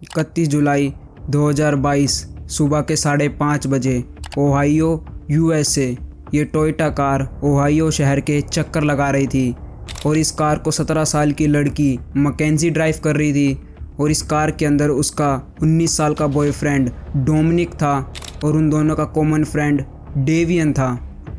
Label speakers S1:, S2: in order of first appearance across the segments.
S1: 31 जुलाई 2022 सुबह के 5:30 बजे ओहायो यूएसए। ये टोयोटा कार ओहायो शहर के चक्कर लगा रही थी और इस कार को 17 साल की लड़की मैकेंजी ड्राइव कर रही थी और इस कार के अंदर उसका 19 साल का बॉयफ्रेंड डोमिनिक था और उन दोनों का कॉमन फ्रेंड डेवियन था।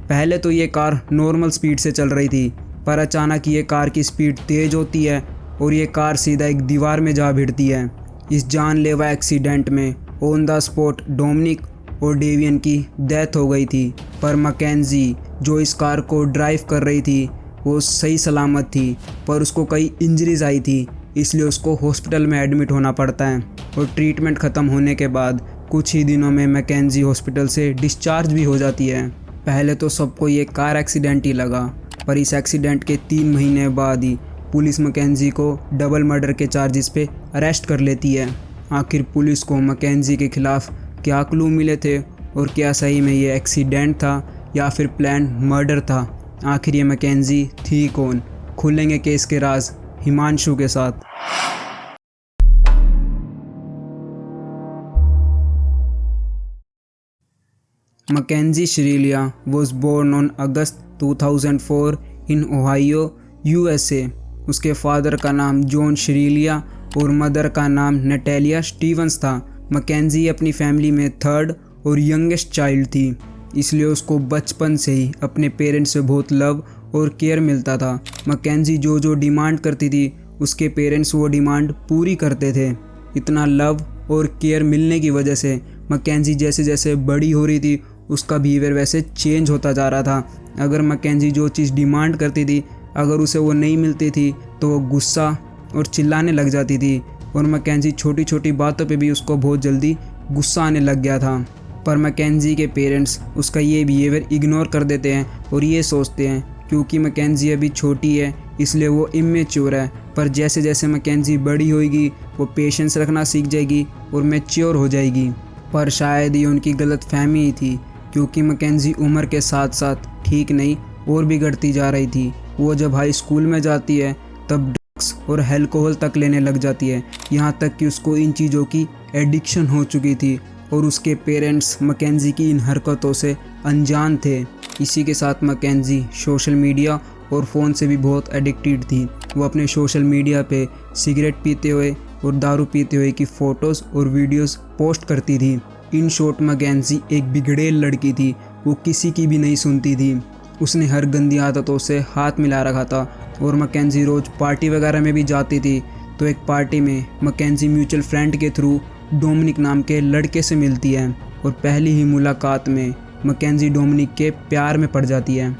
S1: पहले तो ये कार नॉर्मल स्पीड से चल रही थी, पर अचानक ये कार की स्पीड तेज़ होती है और ये कार सीधा एक दीवार में जा भिड़ती है। इस जानलेवा एक्सीडेंट में ऑन द स्पॉट डोमिनिक और डेवियन की डेथ हो गई थी, पर मैकेंजी जो इस कार को ड्राइव कर रही थी वो सही सलामत थी, पर उसको कई इंजरीज आई थी, इसलिए उसको हॉस्पिटल में एडमिट होना पड़ता है। और ट्रीटमेंट ख़त्म होने के बाद कुछ ही दिनों में मैकेंजी हॉस्पिटल से डिस्चार्ज भी हो जाती है। पहले तो सबको ये कार एक्सीडेंट ही लगा, पर इस एक्सीडेंट के 3 महीने बाद ही पुलिस मैकेंजी को डबल मर्डर के चार्जेस पे अरेस्ट कर लेती है। आखिर पुलिस को मैकेंजी के खिलाफ क्या क्लू मिले थे और क्या सही में ये एक्सीडेंट था या फिर प्लान मर्डर था? आखिर ये मैकेंजी थी कौन? खुलेंगे केस के राज हिमांशु के साथ। मैकेंजी शिरीलिया was born on August 2004 in Ohio, USA। उसके फादर का नाम जॉन शिरीलिया और मदर का नाम नटेलिया स्टीवंस था। मैकेंजी अपनी फैमिली में 3rd और यंगेस्ट चाइल्ड थी, इसलिए उसको बचपन से ही अपने पेरेंट्स से बहुत लव और केयर मिलता था। मैकेंजी जो डिमांड करती थी उसके पेरेंट्स वो डिमांड पूरी करते थे। इतना लव और केयर मिलने की वजह से मैकेंजी जैसे जैसे बड़ी हो रही थी उसका बिहेवियर वैसे चेंज होता जा रहा था। अगर मैकेंजी जो चीज़ डिमांड करती थी अगर उसे वो नहीं मिलती थी तो वो गुस्सा और चिल्लाने लग जाती थी और मैकेंजी छोटी छोटी बातों पे भी उसको बहुत जल्दी गुस्सा आने लग गया था। पर मैकेंजी के पेरेंट्स उसका ये बिहेवियर इग्नोर कर देते हैं और ये सोचते हैं क्योंकि मैकेंजी अभी छोटी है इसलिए वो इमेच्योर है, पर जैसे जैसे मैकेंजी बड़ी होएगी वो पेशेंस रखना सीख जाएगी और मैच्योर हो जाएगी। पर शायद ये उनकी गलत फहमी ही थी, क्योंकि मैकेंजी उम्र के साथ साथ ठीक नहीं और बिगड़ती जा रही थी। वो जब हाई स्कूल में जाती है तब ड्रग्स और अल्कोहल तक लेने लग जाती है, यहाँ तक कि उसको इन चीज़ों की एडिक्शन हो चुकी थी और उसके पेरेंट्स मैकेंजी की इन हरकतों से अनजान थे। इसी के साथ मैकेंजी सोशल मीडिया और फ़ोन से भी बहुत एडिक्टेड थी। वो अपने सोशल मीडिया पे सिगरेट पीते हुए और दारू पीते हुए की फ़ोटोज़ और वीडियोस पोस्ट करती थी। इन शॉर्ट मैकेंजी एक बिगड़ेल लड़की थी, वो किसी की भी नहीं सुनती थी। उसने हर गंदी आदतों से हाथ मिला रखा था और मैकेंजी रोज़ पार्टी वगैरह में भी जाती थी। तो एक पार्टी में मैकेंजी म्यूचुअल फ्रेंड के थ्रू डोमिनिक नाम के लड़के से मिलती है और पहली ही मुलाकात में मैकेंजी डोमिनिक के प्यार में पड़ जाती है।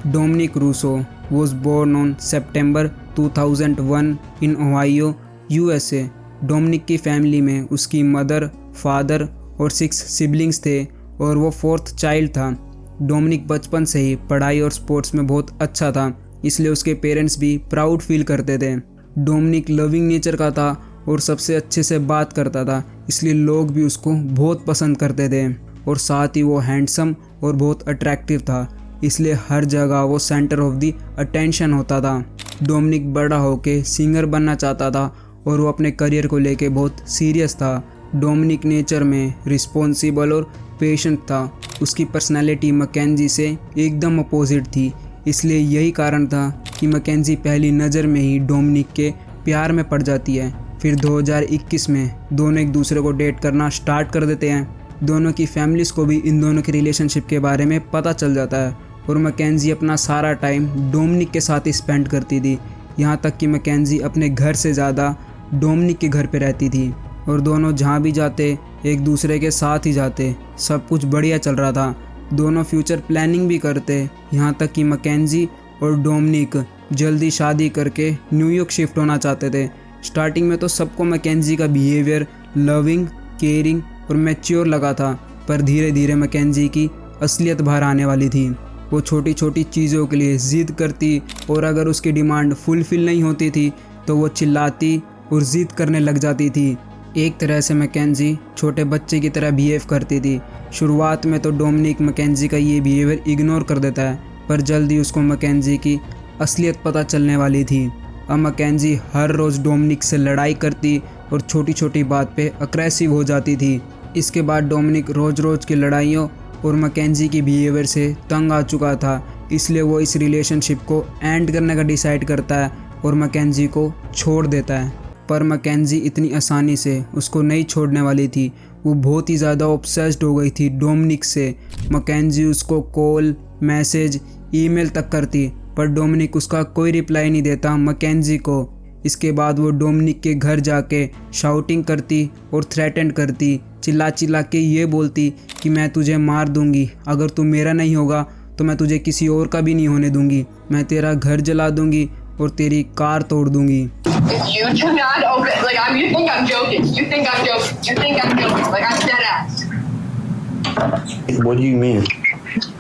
S1: Dominic Russo was born on September 2001 in Ohio, USA. Dominic की फैमिली में उसकी मदर, फादर और 6 सिबलिंग्स थे और वो 4th चाइल्ड था। डोमिनिक बचपन से ही पढ़ाई और स्पोर्ट्स में बहुत अच्छा था, इसलिए उसके पेरेंट्स भी प्राउड फील करते थे। डोमिनिक लविंग नेचर का था और सबसे अच्छे से बात करता था, इसलिए लोग भी उसको बहुत पसंद करते थे और साथ ही वो हैंडसम और बहुत अट्रैक्टिव था, इसलिए हर जगह वो सेंटर ऑफ द अटेंशन होता था। डोमिनिक बड़ा होके सिंगर बनना चाहता था और वो अपने करियर को लेके बहुत सीरियस था। डोमिनिक नेचर में रिस्पॉन्सिबल और पेशेंट था। उसकी पर्सनैलिटी मैकेंजी से एकदम अपोजिट थी, इसलिए यही कारण था कि मैकेंजी पहली नज़र में ही डोमिनिक के प्यार में पड़ जाती है। फिर 2021 में दोनों एक दूसरे को डेट करना स्टार्ट कर देते हैं। दोनों की फैमिलीज़ को भी इन दोनों के रिलेशनशिप के बारे में पता चल जाता है और मैकेंजी अपना सारा टाइम डोमिनिक के साथ ही स्पेंड करती थी। यहाँ तक कि मैकेंजी अपने घर से ज़्यादा डोमिनिक के घर पे रहती थी और दोनों जहाँ भी जाते एक दूसरे के साथ ही जाते। सब कुछ बढ़िया चल रहा था, दोनों फ्यूचर प्लानिंग भी करते। यहाँ तक कि मैकेंजी और डोमिनिक जल्दी शादी करके न्यूयॉर्क शिफ्ट होना चाहते थे। स्टार्टिंग में तो सबको मैकेंजी का बिहेवियर लविंग, केयरिंग और मैच्योर लगा था, पर धीरे धीरे मैकेंजी की असलियत बाहर आने वाली थी। वो छोटी छोटी चीज़ों के लिए ज़िद करती और अगर उसकी डिमांड फुलफ़िल नहीं होती थी तो वो चिल्लाती और ज़िद करने लग जाती थी। एक तरह से मैकेंजी छोटे बच्चे की तरह बिहेव करती थी। शुरुआत में तो डोमिनिक मैकेंजी का ये बिहेवियर इग्नोर कर देता है, पर जल्दी उसको मैकेंजी की असलियत पता चलने वाली थी। अब मैकेंजी हर रोज़ डोमिनिक से लड़ाई करती और छोटी छोटी बात पे अग्रेसिव हो जाती थी। इसके बाद डोमिनिक रोज़ रोज़ की लड़ाइयों और मैकेंजी की बिहेवियर से तंग आ चुका था, इसलिए वो इस रिलेशनशिप को एंड करने का डिसाइड करता है और मैकेंजी को छोड़ देता है। पर मैकेंजी इतनी आसानी से उसको नहीं छोड़ने वाली थी। वो बहुत ही ज़्यादा ऑब्सेस्ड हो गई थी डोमिनिक से। मैकेंजी उसको कॉल, मैसेज, ईमेल तक करती, पर डोमिनिक उसका कोई रिप्लाई नहीं देता मैकेंजी को। इसके बाद वो डोमिनिक के घर जाके शाउटिंग करती और थ्रेटन करती, चिल्ला चिल्ला के ये बोलती कि मैं तुझे मार दूंगी, अगर तू मेरा नहीं होगा तो मैं तुझे किसी और का भी नहीं होने दूंगी, मैं तेरा घर जला दूंगी और तेरी कार तोड़ दूंगी।
S2: You do not open, like, you think I'm joking. You think I'm joking. You think I'm joking. Like, I'm dead ass.
S3: What do you mean?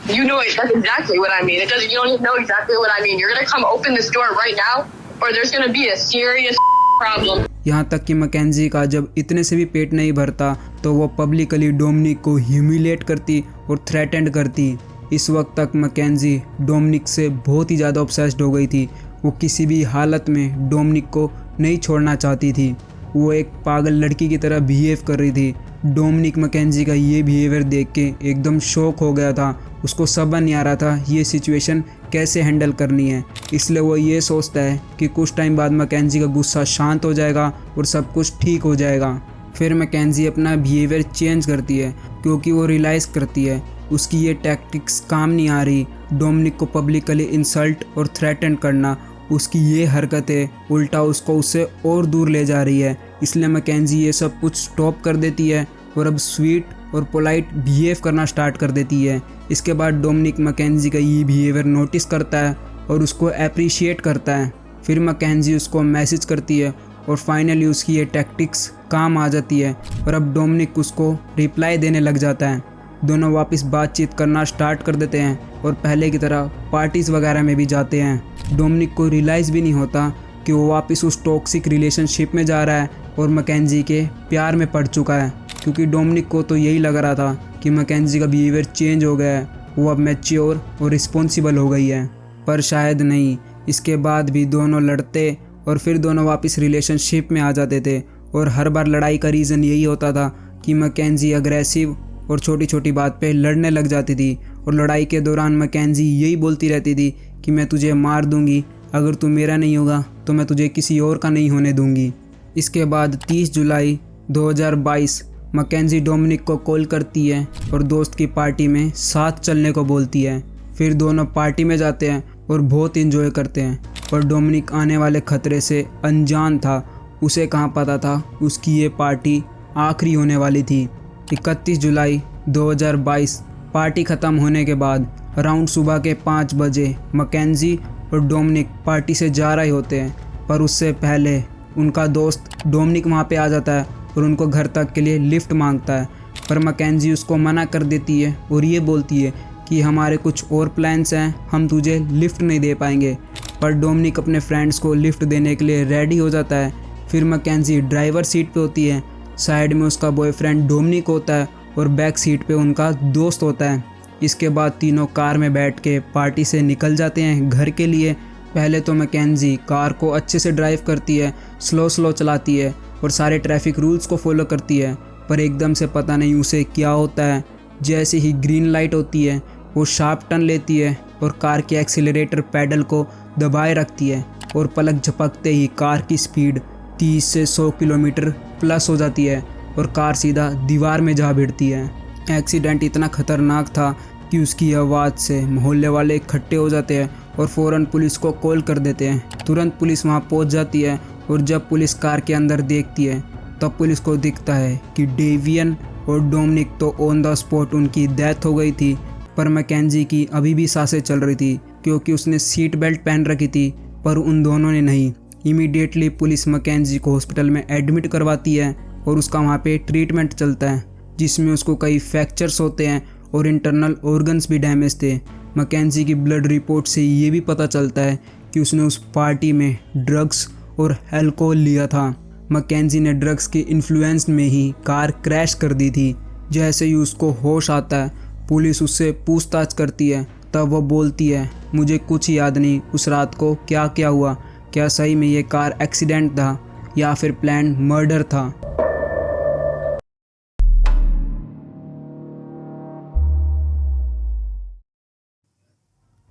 S2: You know it. That's exactly what I mean. It doesn't. You don't even know exactly what I mean. You're gonna come open this door right now, or there's gonna be a serious problem.
S1: यहाँ तक कि McKenzie का जब इतने से भी पेट नहीं भरता तो वो पब्लिकली डोमिनिक को ह्यूमिलेट करती और थ्रेटेंड करती। इस वक्त तक मैकेंजी डोमिनिक से बहुत ही ज़्यादा ऑब्सेस्ड हो गई थी। वो किसी भी हालत में डोमिनिक को नहीं छोड़ना चाहती थी। वो एक पागल लड़की की तरह बिहेव कर रही थी। डोमिनिक मैकेंजी का ये बिहेवियर देख के एकदम शॉक हो गया था। उसको समझ नहीं आ रहा था ये सिचुएशन कैसे हैंडल करनी है, इसलिए वो ये सोचता है कि कुछ टाइम बाद मैकेंजी का गुस्सा शांत हो जाएगा और सब कुछ ठीक हो जाएगा। फिर मैकेंजी अपना बिहेवियर चेंज करती है क्योंकि वो रियलाइज़ करती है उसकी ये टैक्टिक्स काम नहीं आ रही। डोमिनिक को पब्लिकली इंसल्ट और थ्रेटन करना, उसकी ये हरकतें उल्टा उसको उससे और दूर ले जा रही है। इसलिए मैकेंजी ये सब कुछ स्टॉप कर देती है और अब स्वीट और पोलाइट बिहेव करना स्टार्ट कर देती है। इसके बाद डोमिनिक मैकेंजी का ये बिहेवियर नोटिस करता है और उसको अप्रिशिएट करता है। फिर मैकेंजी उसको मैसेज करती है और फाइनली उसकी ये टैक्टिक्स काम आ जाती है और अब डोमिनिक उसको रिप्लाई देने लग जाता है। दोनों वापस बातचीत करना स्टार्ट कर देते हैं और पहले की तरह पार्टीज़ वगैरह में भी जाते हैं। डोमिनिक को रियलाइज़ भी नहीं होता कि वो वापस उस टॉक्सिक रिलेशनशिप में जा रहा है और मैकेंजी के प्यार में पड़ चुका है, क्योंकि डोमिनिक को तो यही लग रहा था कि मैकेंजी का बिहेवियर चेंज हो गया है, वो अब मैच्योर और रिस्पॉन्सिबल हो गई है। पर शायद नहीं। इसके बाद भी दोनों लड़ते और फिर दोनों वापस रिलेशनशिप में आ जाते थे और हर बार लड़ाई का रीज़न यही होता था कि मैकेंजी अग्रेसिव और छोटी छोटी बात पे लड़ने लग जाती थी। और लड़ाई के दौरान मैकेंजी यही बोलती रहती थी कि मैं तुझे मार दूंगी, अगर तू मेरा नहीं होगा तो मैं तुझे किसी और का नहीं होने दूंगी। इसके बाद 30 जुलाई 2022 मैकेंजी डोमिनिक को कॉल करती है और दोस्त की पार्टी में साथ चलने को बोलती है। फिर दोनों पार्टी में जाते हैं और बहुत इंजॉय करते हैं। पर डोमिनिक आने वाले खतरे से अनजान था। उसे कहाँ पता था उसकी ये पार्टी आखिरी होने वाली थी। 31 जुलाई 2022 पार्टी ख़त्म होने के बाद अराउंड सुबह के 5 बजे मैकेंजी और डोमिनिक पार्टी से जा रहे होते हैं, पर उससे पहले उनका दोस्त डोमिनिक वहाँ पे आ जाता है और उनको घर तक के लिए लिफ्ट मांगता है। पर मैकेंजी उसको मना कर देती है और ये बोलती है कि हमारे कुछ और प्लान्स हैं, हम तुझे लिफ्ट नहीं दे पाएंगे। पर डोमिनिक अपने फ्रेंड्स को लिफ्ट देने के लिए रेडी हो जाता है। फिर मैकेंजी ड्राइवर सीट पे होती है, साइड में उसका बॉयफ्रेंड डोमिनिक होता है और बैक सीट पे उनका दोस्त होता है। इसके बाद तीनों कार में बैठ के पार्टी से निकल जाते हैं घर के लिए। पहले तो मैकेंजी कार को अच्छे से ड्राइव करती है, स्लो चलाती है और सारे ट्रैफिक रूल्स को फॉलो करती है। पर एकदम से पता नहीं उसे क्या होता है, जैसे ही ग्रीन लाइट होती है वो शार्प टर्न लेती है और कार के एक्सीलरेटर पैडल को दबाए रखती है और पलक झपकते ही कार की स्पीड 30 से 100 किलोमीटर प्लस हो जाती है और कार सीधा दीवार में जा भिड़ती है। एक्सीडेंट इतना खतरनाक था कि उसकी आवाज़ से मोहल्ले वाले इकट्ठे हो जाते हैं और फ़ौरन पुलिस को कॉल कर देते हैं। तुरंत पुलिस वहां पहुंच जाती है और जब पुलिस कार के अंदर देखती है तब पुलिस को दिखता है कि डेवियन और डोमिनिक तो ऑन द स्पॉट उनकी डेथ हो गई थी। पर मैकेंजी की अभी भी सांसें चल रही थी क्योंकि उसने सीट बेल्ट पहन रखी थी, पर उन दोनों ने नहीं। इमीडिएटली पुलिस मैकेंजी को हॉस्पिटल में एडमिट करवाती है और उसका वहाँ पे ट्रीटमेंट चलता है, जिसमें उसको कई फ्रैक्चर्स होते हैं और इंटरनल ऑर्गन्स भी डैमेज थे। मैकेंजी की ब्लड रिपोर्ट से ये भी पता चलता है कि उसने उस पार्टी में ड्रग्स और अल्कोहल लिया था। मैकेंजी ने ड्रग्स के इन्फ्लुएंस में ही कार क्रैश कर दी थी। जैसे ही उसको होश आता है पुलिस उससे पूछताछ करती है, तब वो बोलती है मुझे कुछ याद नहीं उस रात को क्या क्या हुआ, क्या सही में ये कार एक्सीडेंट था। या फिर प्लान मर्डर था।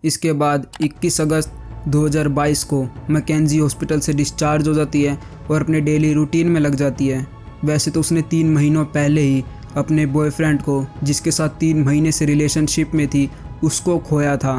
S1: इसके बाद 21 अगस्त 2022 को मैकेंजी हॉस्पिटल से डिस्चार्ज हो जाती है और अपने डेली रूटीन में लग जाती है। वैसे तो उसने 3 महीनों पहले ही अपने बॉयफ्रेंड को, जिसके साथ 3 महीने से रिलेशनशिप में थी, उसको खोया था।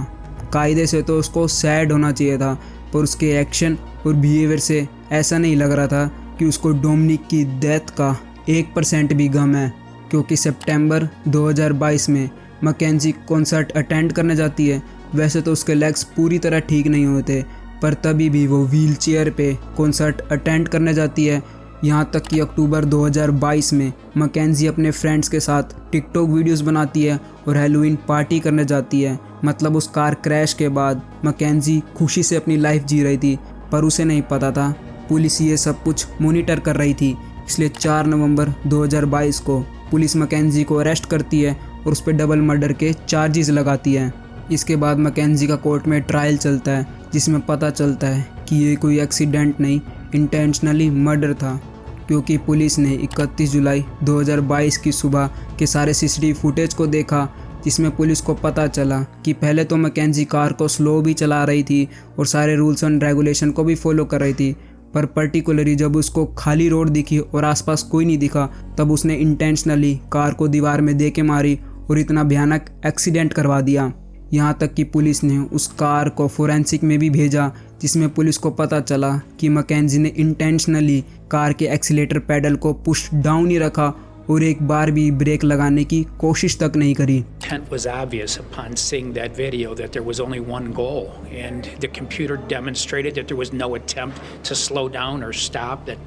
S1: कायदे से तो उसको सैड होना चाहिए था, पर उसके एक्शन और बिहेवियर से ऐसा नहीं लग रहा था कि उसको डोमिनिक की डेथ का 1% भी गम है। क्योंकि सितंबर 2022 में मैकेंजी कॉन्सर्ट अटेंड करने जाती है। वैसे तो उसके लेग्स पूरी तरह ठीक नहीं होते, पर तभी भी वो व्हीलचेयर पे कॉन्सर्ट अटेंड करने जाती है। यहाँ तक कि अक्टूबर 2022 में मैकेंजी अपने फ्रेंड्स के साथ टिकटॉक वीडियोस बनाती है और हैलोवीन पार्टी करने जाती है। मतलब उस कार क्रैश के बाद मैकेंजी खुशी से अपनी लाइफ जी रही थी, पर उसे नहीं पता था पुलिस ये सब कुछ मॉनिटर कर रही थी। इसलिए 4 नवंबर 2022 को पुलिस मैकेंजी को अरेस्ट करती है और उस पर डबल मर्डर के चार्जेस लगाती है। इसके बाद मैकेंजी का कोर्ट में ट्रायल चलता है, जिसमें पता चलता है कि ये कोई एक्सीडेंट नहीं, इंटेंशनली मर्डर था। क्योंकि पुलिस ने 31 जुलाई 2022 की सुबह के सारे सीसीटीवी फुटेज को देखा, जिसमें पुलिस को पता चला कि पहले तो मैकेंजी कार को स्लो भी चला रही थी और सारे रूल्स एंड रेगुलेशन को भी फॉलो कर रही थी, पर पर्टिकुलरली जब उसको खाली रोड दिखी और आसपास कोई नहीं दिखा, तब उसने इंटेंशनली कार को दीवार में दे के मारी और इतना भयानक एक्सीडेंट करवा दिया। यहाँ तक कि पुलिस ने उस कार को फोरेंसिक में भी भेजा, जिसमें पुलिस को पता चला कि मैकेंजी ने इंटेंशनली कार के एक्सीलेटर पैडल को पुश डाउन ही रखा और एक बार भी ब्रेक लगाने की कोशिश तक नहीं करी।
S4: Intent was obvious upon seeing that video that there was only one goal, and the computer demonstrated that there was no attempt to slow down or stop, that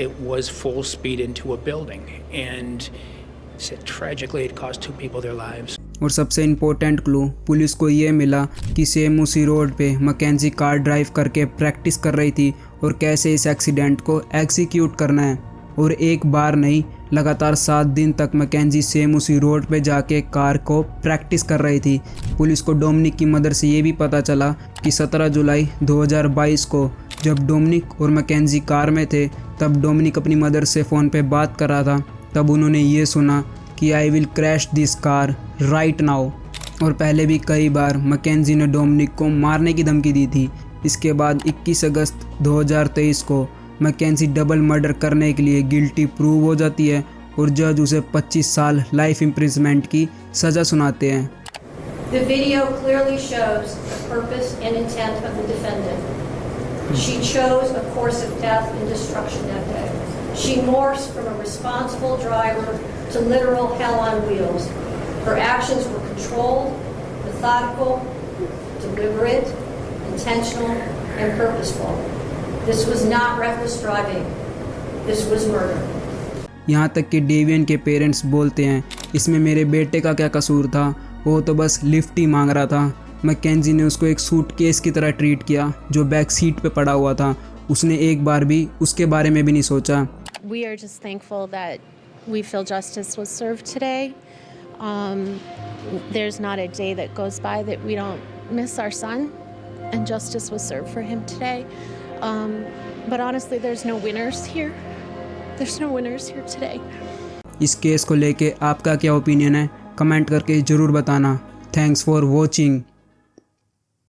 S4: it was full speed into a building, and tragically it cost 2 people their lives.
S1: और सबसे important clue police को ये मिला कि same उसी road पे McKenzie car drive करके practice कर रही थी और कैसे इस एक्सीडेंट को एग्जीक्यूट करना है। और एक बार नहीं, लगातार 7 दिन तक मैकेंजी सेम उसी रोड पे जाके कार को प्रैक्टिस कर रही थी। पुलिस को डोमिनिक की मदद से ये भी पता चला कि 17 जुलाई 2022 को जब डोमिनिक और मैकेंजी कार में थे, तब डोमिनिक अपनी मदर से फ़ोन पे बात कर रहा था। तब उन्होंने ये सुना कि I will crash this car right now. और पहले भी कई बार मैकेंजी ने डोमिनिक को मारने की धमकी दी थी। इसके बाद 21 अगस्त 2023 को मैकेंजी डबल मर्डर करने के लिए गिल्टी प्रूव हो जाती है और जज उसे 25 साल लाइफ इम्प्रिजमेंट की सज़ा सुनाते हैं।
S5: The video clearly shows the purpose and intent of the defendant. She chose a course of death and destruction that day. She morphs from a responsible driver to literal hell on wheels. Her actions were controlled, methodical, deliberate, intentional, and purposeful. This was not reckless driving. This was murder.
S1: यहाँ तक कि डेवियन के parents बोलते हैं, इसमें मेरे बेटे का क्या कसूर था, वो तो बस लिफ्ट ही मांग रहा था। मैकेंजी ने उसको एक सूटकेस की तरह ट्रीट किया जो बैक सीट पे पड़ा हुआ था। उसने एक बार भी उसके बारे में भी नहीं सोचा।
S6: We are just thankful that we feel justice was served today. There's not a day that goes by that we don't miss our son, and justice was served for him today. But honestly, there's no winners here. There's no winners here today.
S1: इस case को लेके आपका क्या opinion है, comment करके ज़रूर बताना। Thanks for watching.